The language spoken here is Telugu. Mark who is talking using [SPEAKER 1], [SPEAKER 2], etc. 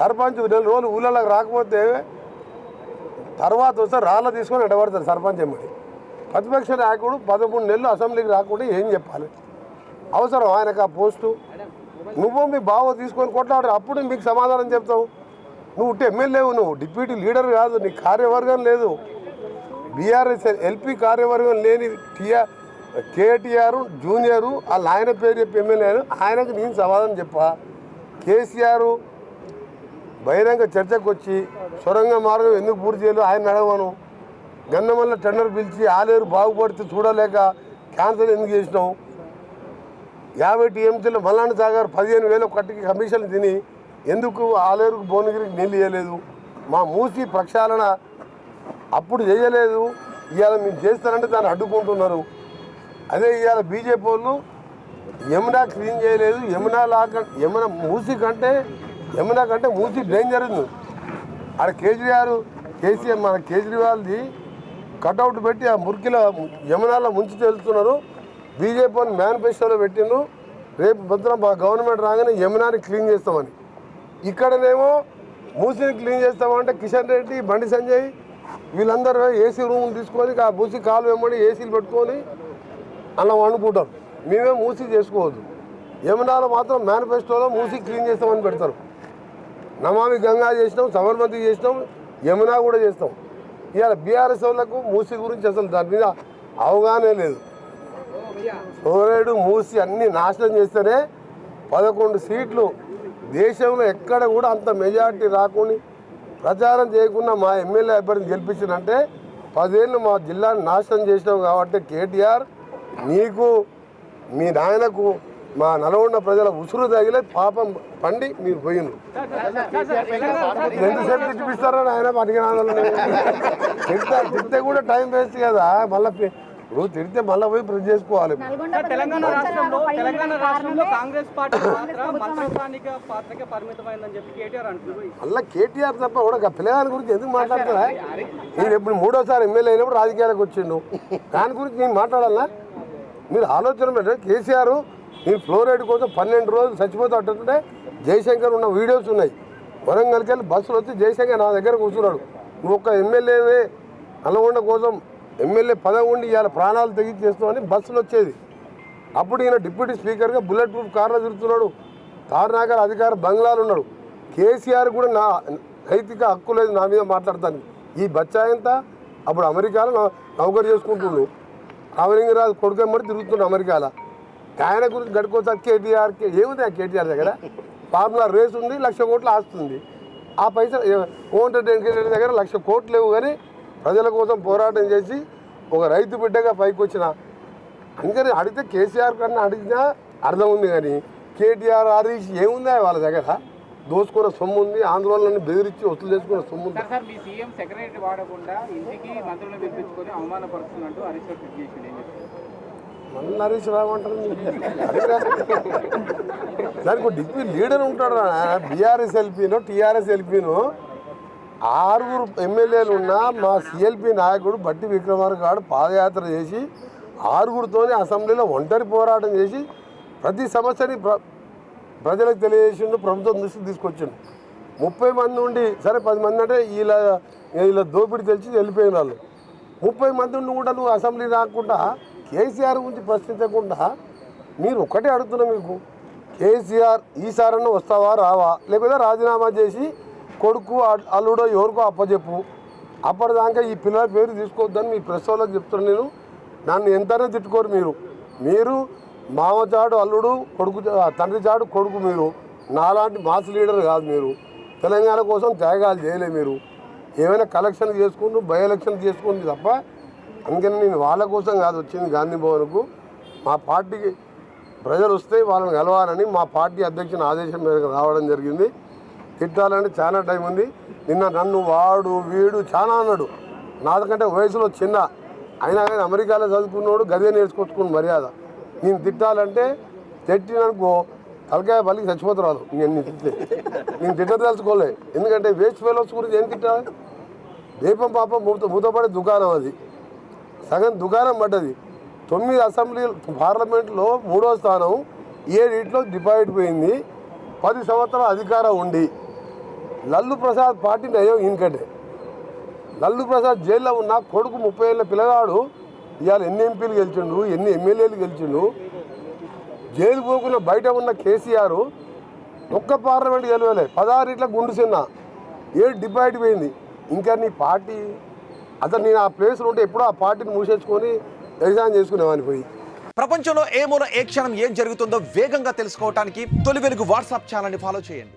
[SPEAKER 1] సర్పంచ్ 2 రోజులు ఊళ్ళలోకి రాకపోతే తర్వాత వస్తే రాళ్ళ తీసుకొని ఎడబడతారు సర్పంచ్ ఎమ్మడి. ప్రతిపక్ష నాయకుడు 13 నెలలు అసెంబ్లీకి రాకుండా ఏం చెప్పాలి? అవసరం ఆయనకు ఆ పోస్టు? నువ్వు మీ బావ తీసుకొని కొట్లాడు, అప్పుడు మీకు సమాధానం చెప్తావు. నువ్వు ఎమ్మెల్యేవు, నువ్వు డిప్యూటీ లీడర్ కాదు, నీ కార్యవర్గం లేదు. బీఆర్ఎస్ ఎల్పీ కార్యవర్గం లేని కేటీఆర్ జూనియరు వాళ్ళ ఆయన పేరు చెప్పి ఎమ్మెల్యే, ఆయనకు నేను సమాధానం చెప్పా. కేసీఆర్ బహిరంగ చర్చకు వచ్చి సొరంగ మార్గం ఎందుకు పూర్తి చేయలేదు ఆయన అడగమను. గన్నమల్ల టెండర్ పిలిచి ఆలేరు బాగుపడితే చూడలేక క్యాన్సల్ ఎందుకు చేసినావు? 50 టీఎంసీలో మల్లాండ సాగర్ 15,000 కట్టికి కమిషన్ తిని ఎందుకు ఆలేరుకు భువనగిరికి నీళ్ళు ఇవ్వలేదు? మా మూసి ప్రక్షాళన అప్పుడు చేయలేదు, ఇవాళ మేము చేస్తానంటే దాన్ని అడ్డుకుంటున్నారు. అదే ఇవాళ బీజేపీ వాళ్ళు యమునా క్లీన్ చేయలేదు, యమునా మూసి కంటే యమునా కంటే మూసి డేంజర్ ఉంది. ఆడ కేసీఆర్ మన కేజ్రీవాల్ది కటౌట్ పెట్టి ఆ మురికిలో యమునాలో ముంచి తెలుస్తున్నారు. బీజేపీ వాళ్ళు మేనిఫెస్టోలో పెట్టిండ్రు, రేపు భద్రం మా గవర్నమెంట్ రాగానే యమునాని క్లీన్ చేస్తామని. ఇక్కడనేమో మూసిని క్లీన్ చేస్తామంటే కిషన్ రెడ్డి, బండి సంజయ్ వీళ్ళందరూ ఏసీ రూములు తీసుకొని ఆ మూసి కాలు వెంబడి ఏసీలు పెట్టుకొని అలా వండుకుంటారు. మేమే మూసి చేసుకోవద్దు. యమునాలో మాత్రం మేనిఫెస్టోలో మూసి క్లీన్ చేస్తామని పెడతారు. నమామి గంగా చేసినాం, సబర్మతి చేసినాం, యమునా కూడా చేస్తాం. ఇవాళ బీఆర్ఎస్ వాళ్ళకు మూసి గురించి అసలు దాని మీద అవగాహన లేదు. సోరేడు మూసి అన్నీ నాశనం చేస్తేనే 11 సీట్లు దేశంలో ఎక్కడ కూడా అంత మెజార్టీ రాకుండా ప్రచారం చేయకుండా మా ఎమ్మెల్యే అభ్యర్థిని గెలిపించినంటే 10 ఏళ్ళు మా జిల్లాని నాశనం చేసినావు. కాబట్టి కేటీఆర్ నీకు మీ నాయనకు మా నల్గొండ ప్రజల ఉసురు తగిలే పాపం పండి మీరు పోయినరు. ఎంతసేపు తిట్టిపిస్తారని ఆయన పనికిరాలని తిడితే కూడా టైం వేస్ట్ కదా. మళ్ళీ ఇప్పుడు తిడితే మళ్ళీ పోయి ప్రెస్ చేసుకోవాలి.
[SPEAKER 2] తెలంగాణ రాష్ట్రంలో కాంగ్రెస్ పార్టీ పాత్రకే పరిమితమైందని చెప్పి కేటీఆర్ అంటున్నారు.
[SPEAKER 1] మళ్ళీ కేటీఆర్ తప్ప కూడా పిల్లగాని గురించి ఎందుకు మాట్లాడుతున్నా? నేను ఎప్పుడు 3వ ఎమ్మెల్యే అయినప్పుడు రాజకీయాలకు వచ్చిండు, దాని గురించి నేను మాట్లాడాలా? మీరు ఆలోచన పెట్టండి. కేసీఆర్ నేను ఫ్లోరైడ్ కోసం 12 రోజులు చచ్చిపోతూ అట్టుంటే జయశంకర్ ఉన్న వీడియోస్ ఉన్నాయి. వరంగల్కి వెళ్ళి బస్సులు వచ్చి జయశంకర్ నా దగ్గర కూర్చున్నాడు. నువ్వు ఒక్క ఎమ్మెల్యేవే నల్గొండ కోసం ఎమ్మెల్యే పదవి ఉండి ఇవాళ ప్రాణాలు తెగించి చేస్తామని బస్సులు వచ్చేది. అప్పుడు ఈయన డిప్యూటీ స్పీకర్గా బుల్లెట్ ప్రూఫ్ కార్లో తిరుగుతున్నాడు. తారనాగర్ అధికార బంగ్లాలు ఉన్నాడు. కేసీఆర్ కూడా నా నైతిక హక్కు లేదు నా మీద మాట్లాడతాను. ఈ బచ్చాయంత అప్పుడు అమెరికాలో నౌకరు చేసుకుంటుండు. రామలింగరాజు కొడుకెమ్మడి తిరుగుతుండు అమెరికాలో. ఆయన గురించి గడుకోసారి కేటీఆర్కి ఏముంది? ఆ కేటీఆర్ దగ్గర ఫార్ములా రేస్ ఉంది, 1,00,000 కోట్లు ఆస్తుంది. ఆ పైసలు ఓంటెడ్ దగ్గర 1,00,000 కోట్లు లేవు. కానీ ప్రజల కోసం పోరాటం చేసి ఒక రైతు బిడ్డగా పైకి వచ్చిన అందుకని అడిగితే కేసీఆర్ కన్నా అడిగినా అర్థం ఉంది. కానీ కేటీఆర్ హరీష్ ఏముందా వాళ్ళ దగ్గర? దోసుకున్న సొమ్ము ఉంది, ఆందోళనని బెదిరించి వసూలు చేసుకున్న సొమ్ము ఉంది.
[SPEAKER 2] మీ సీఎం సెక్రటరీ వాడకుండా ఇంటికి మంత్రులను పిలిపించుకొని అవమానపరుస్తున్నట్టు హరీష్ ట్వీట్ చేసింది.
[SPEAKER 1] మళ్ళీ హరీష్ రావంటారు. దానికి డిప్యూటీ లీడర్ ఉంటాడు. బీఆర్ఎస్ ఎల్పీనో టీఆర్ఎస్ ఎల్పీనో 6 ఎమ్మెల్యేలు ఉన్న మా సిఎల్పి నాయకుడు బట్టి విక్రమార్క గారు పాదయాత్ర చేసి 6తోనే అసెంబ్లీలో ఒంటరి పోరాటం చేసి ప్రతి సమస్యని ప్రజలకు తెలియజేసిండు, ప్రభుత్వం దృష్టికి తీసుకొచ్చిండు. 30 మంది ఉండి సరే 10 మంది అంటే వీళ్ళ దోపిడీ తెలిసి వెళ్ళిపోయిన వాళ్ళు. 30 మంది ఉండి కూడా నువ్వు అసెంబ్లీ రాకుండా కేసీఆర్ గురించి ప్రశ్నించకుండా మీరు ఒక్కటే అడుగుతున్నా, మీకు కేసీఆర్ ఈసారన్నా వస్తావా రావా, లేకపోతే రాజీనామా చేసి కొడుకు అల్లుడో ఎవరికో అప్పచెప్పు. అప్పటిదాకా ఈ పిల్లల పేరు తీసుకోవద్దని మీ ప్రెస్ వాళ్ళకి చెప్తున్నాను. నేను నన్ను ఎంతనే తిట్టుకోరు. మీరు మామచాడు అల్లుడు, కొడుకు తండ్రి చాడు కొడుకు. మీరు నాలాంటి మాస్ లీడర్ కాదు. మీరు తెలంగాణ కోసం త్యాగాలు చేయలే. మీరు ఏమైనా కలెక్షన్ చేసుకుంటూ బై ఎలక్షన్ చేసుకుంది తప్ప. అందుకని నేను వాళ్ళ కోసం కాదు వచ్చింది గాంధీ భవన్కు. మా పార్టీకి ప్రజలు వస్తే వాళ్ళని కలవాలని మా పార్టీ అధ్యక్షుని ఆదేశం మేరకు రావడం జరిగింది. తిట్టాలంటే చాలా టైం ఉంది. నిన్న నన్ను వాడు వీడు చాలా అన్నాడు. నాకంటే వయసులో చిన్న అయినా కానీ అమెరికాలో చదువుకున్నాడు, గదే నేర్చుకొచ్చుకుని మర్యాద. నేను తిట్టాలంటే తిట్టిననుకో తలకాయ పల్లికి చచ్చిపోతున్నారు. నేను తిట్టదలుచుకోలే. ఎందుకంటే వేస్ట్ ఫెలోస్ గురించి ఏం తిట్టాలి? దీపం పాపం మూతపడే దుకాణం అది. సగం దుకాణం పడ్డది. 9 అసెంబ్లీ పార్లమెంట్లో 3వ స్థానం 7 డిపాజిట్ పోయింది. 10 సంవత్సరాల అధికారం ఉండి లల్లు ప్రసాద్ పార్టీ నయం ఇంకటే. లల్లు ప్రసాద్ జైల్లో ఉన్న కొడుకు 30 ఏళ్ళ పిల్లగాడు ఇవాళ ఎన్ని ఎంపీలు గెలిచిండు, ఎన్ని ఎమ్మెల్యేలు గెలిచిండు. జైలు పోకుండా బయట ఉన్న కేసీఆర్ ఒక్క పార్లమెంట్ గెలవలే, 16 ఇట్లా గుండు చిన్న 7 డిబేట్ పోయింది. ఇంకా నీ పార్టీ అసలు నేను ఆ ప్లేస్లో ఉంటే ఎప్పుడో ఆ పార్టీని మూసేసుకొని ఎగ్జామ్ చేసుకునేవాని పోయి.
[SPEAKER 3] ప్రపంచంలో ఏ మూల ఏ క్షణం ఏం జరుగుతుందో వేగంగా తెలుసుకోవడానికి తొలి వెలుగు వాట్సాప్ ఛానల్ని ఫాలో చేయండి.